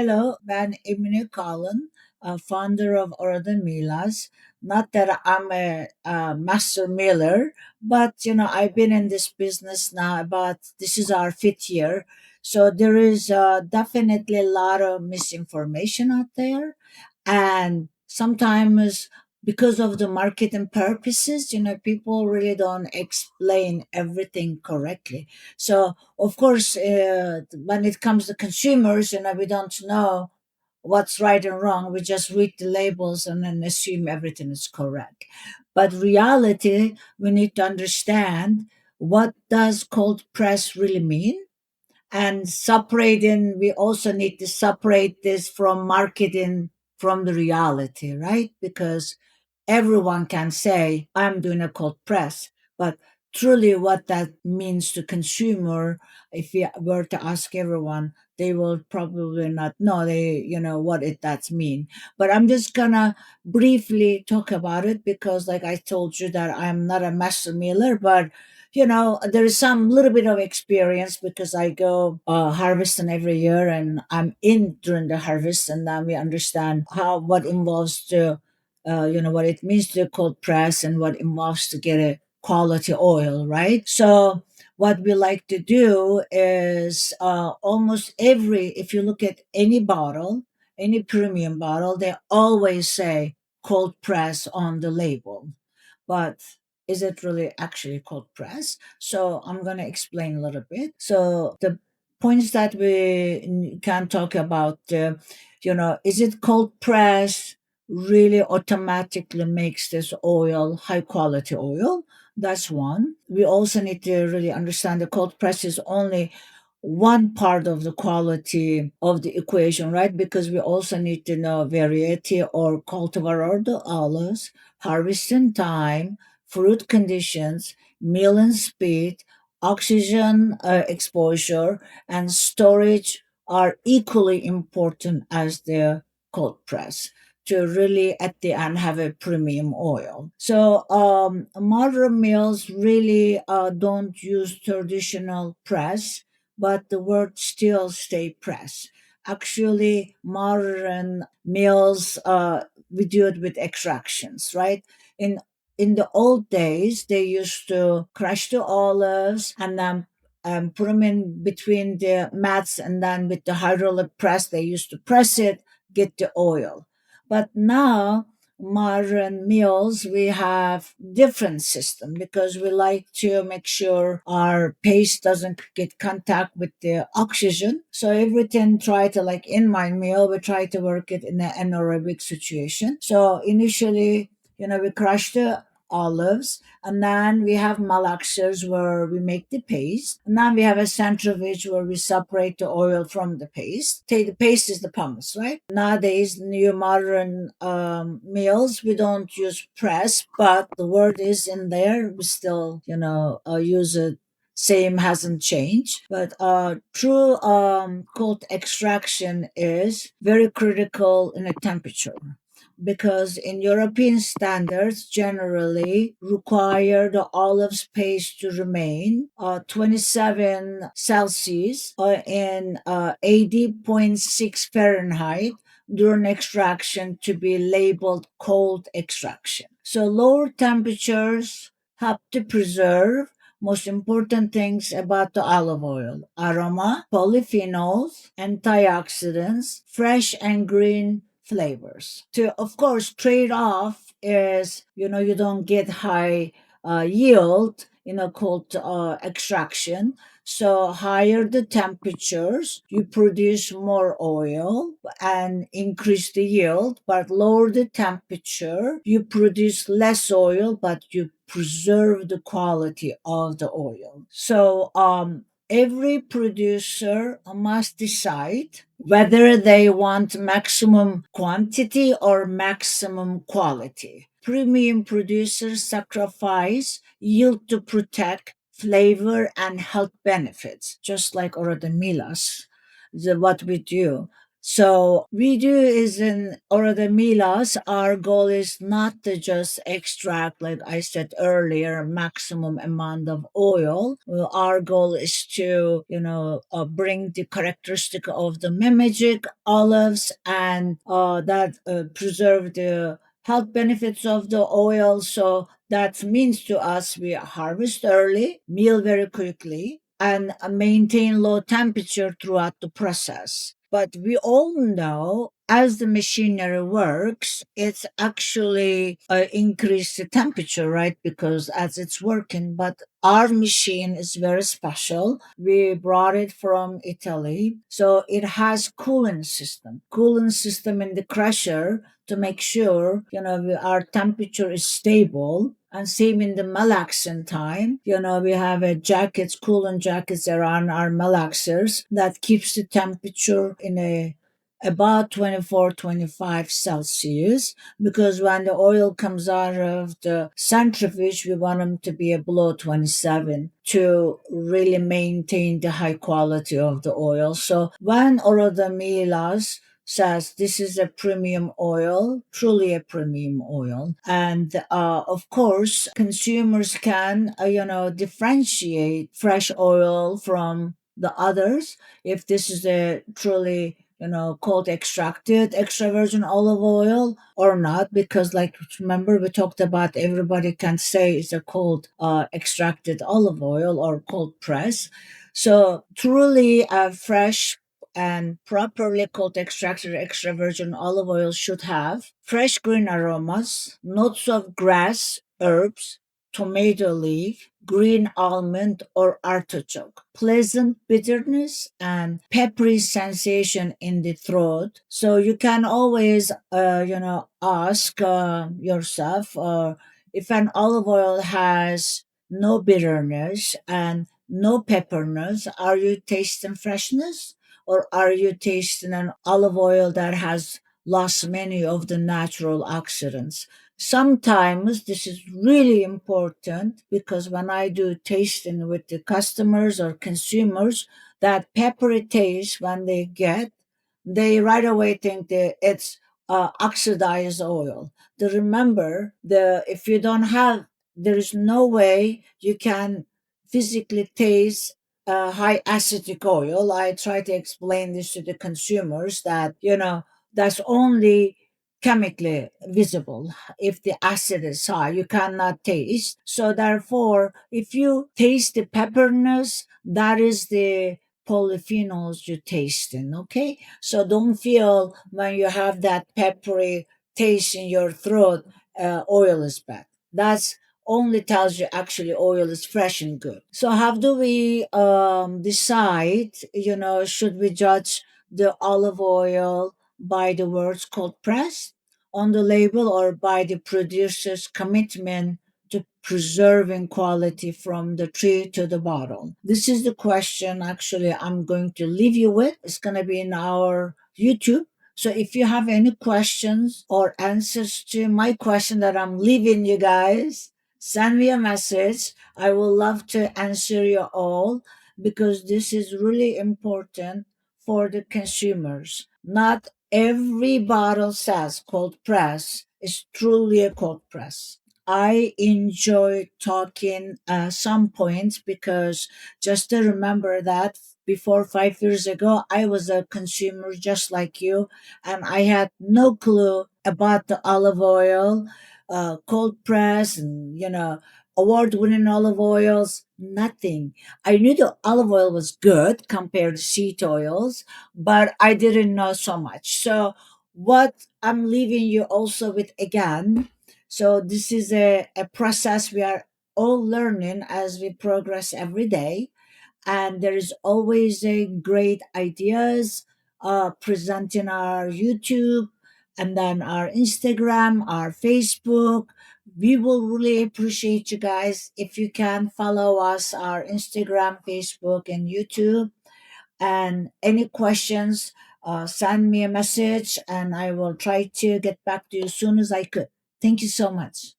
Hello, I'm Emine Colin, founder of Oro di Milas. Not that I'm a master miller, but I've been in this business now about this is our fifth year. So there is definitely a lot of misinformation out there, and sometimes because of the marketing purposes, people really don't explain everything correctly. So of course, when it comes to consumers, we don't know what's right and wrong. We just read the labels and then assume everything is correct. But reality, we need to understand what does cold press really mean, and separating, we also need to separate this from marketing from the reality, right? Because everyone can say I'm doing a cold press, but truly what that means to consumer, if you were to ask everyone, they will probably not know what it that mean. But I'm just gonna briefly talk about it because like I told you that I'm not a master miller, but there is some little bit of experience because I go harvesting every year and I'm in during the harvest, and then we understand how what involves to what it means to cold press and what involves to get a quality oil, right? So what we like to do is almost every, if you look at any bottle, any premium bottle, they always say cold press on the label. But is it really actually cold press? So I'm going to explain a little bit. So the points that we can talk about, is it cold press really automatically makes this oil high quality oil? That's one. We also need to really understand the cold press is only one part of the quality of the equation, right? Because we also need to know variety or cultivar of the olives, harvesting time, fruit conditions, milling speed, oxygen exposure, and storage are equally important as the cold press to really at the end have a premium oil. So modern mills really don't use traditional press, but the word still stay press. Actually, modern mills we do it with extractions, right? In in the old days, they used to crush the olives and then put them in between the mats, and then with the hydraulic press, they used to press it, get the oil. But now, modern meals, we have different system because we like to make sure our paste doesn't get contact with the oxygen. So everything try to, like in my meal, we try to work it in an anaerobic situation. So initially, we crush the olives, and then we have malaxers where we make the paste, and then we have a centrifuge where we separate the oil from the paste. Take the paste is the pumice, right? Nowadays, new modern meals, we don't use press, but the word is in there. We still use it, same, hasn't changed. But true cold extraction is very critical in a temperature, because in European standards generally require the olive paste to remain 27 Celsius in 80.6 Fahrenheit during extraction to be labeled cold extraction. So lower temperatures help to preserve most important things about the olive oil: aroma, polyphenols, antioxidants, fresh and green flavors. To, of course, trade off is, you don't get high yield in a cold extraction. So higher the temperatures, you produce more oil and increase the yield, but lower the temperature, you produce less oil, but you preserve the quality of the oil. So every producer must decide whether they want maximum quantity or maximum quality. Premium producers sacrifice yield to protect flavor and health benefits, just like Oro di Milas, what we do. So we do is in Oro de Milas, our goal is not to just extract, like I said earlier, maximum amount of oil. Well, our goal is to, bring the characteristic of the memigic olives and that preserve the health benefits of the oil. So that means to us we harvest early, meal very quickly, and maintain low temperature throughout the process. But we all know as the machinery works, it's actually increase the temperature, right? Because as it's working, but our machine is very special. We brought it from Italy, so it has cooling system in the crusher to make sure our temperature is stable. And same in the malaxing time, we have a jackets, cooling jackets around our malaxers that keeps the temperature in a about 24, 25 Celsius, because when the oil comes out of the centrifuge, we want them to be below 27 to really maintain the high quality of the oil. So when Oro de Milas says this is a premium oil, truly a premium oil. And of course, consumers can, differentiate fresh oil from the others if this is a truly cold extracted extra virgin olive oil or not, because like remember we talked about everybody can say it's a cold extracted olive oil or cold press. So truly fresh and properly cold extracted extra virgin olive oil should have fresh green aromas, notes of grass, herbs, tomato leaf, green almond or artichoke, pleasant bitterness, and peppery sensation in the throat. So you can always, ask yourself if an olive oil has no bitterness and no pepperness, are you tasting freshness? Or are you tasting an olive oil that has lost many of the natural oxidants? Sometimes this is really important because when I do tasting with the customers or consumers, that peppery taste when they get, they right away think that it's oxidized oil. To remember, the if you don't have, there is no way you can physically taste high acidic oil. I try to explain this to the consumers that that's only chemically visible. If the acid is high, you cannot taste. So therefore, if you taste the pepperness, that is the polyphenols you're tasting. Okay, so don't feel when you have that peppery taste in your throat, oil is bad. That's only tells you actually oil is fresh and good. So how do we decide, should we judge the olive oil by the words cold press on the label or by the producer's commitment to preserving quality from the tree to the bottle? This is the question actually I'm going to leave you with. It's going to be in our YouTube. So if you have any questions or answers to my question that I'm leaving you guys, send me a message. I will love to answer you all because this is really important for the consumers. Not every bottle says cold press is truly a cold press. I enjoy talking some points because just to remember that before 5 years ago, I was a consumer just like you, and I had no clue about the olive oil, cold press, and award winning olive oils, nothing. I knew the olive oil was good compared to seed oils, but I didn't know so much. So, what I'm leaving you also with again, so this is a process we are all learning as we progress every day, and there is always a great ideas presenting our YouTube and then our Instagram, our Facebook. We will really appreciate you guys if you can follow us our Instagram, Facebook, and YouTube. And any questions, send me a message and I will try to get back to you as soon as I could. Thank you so much.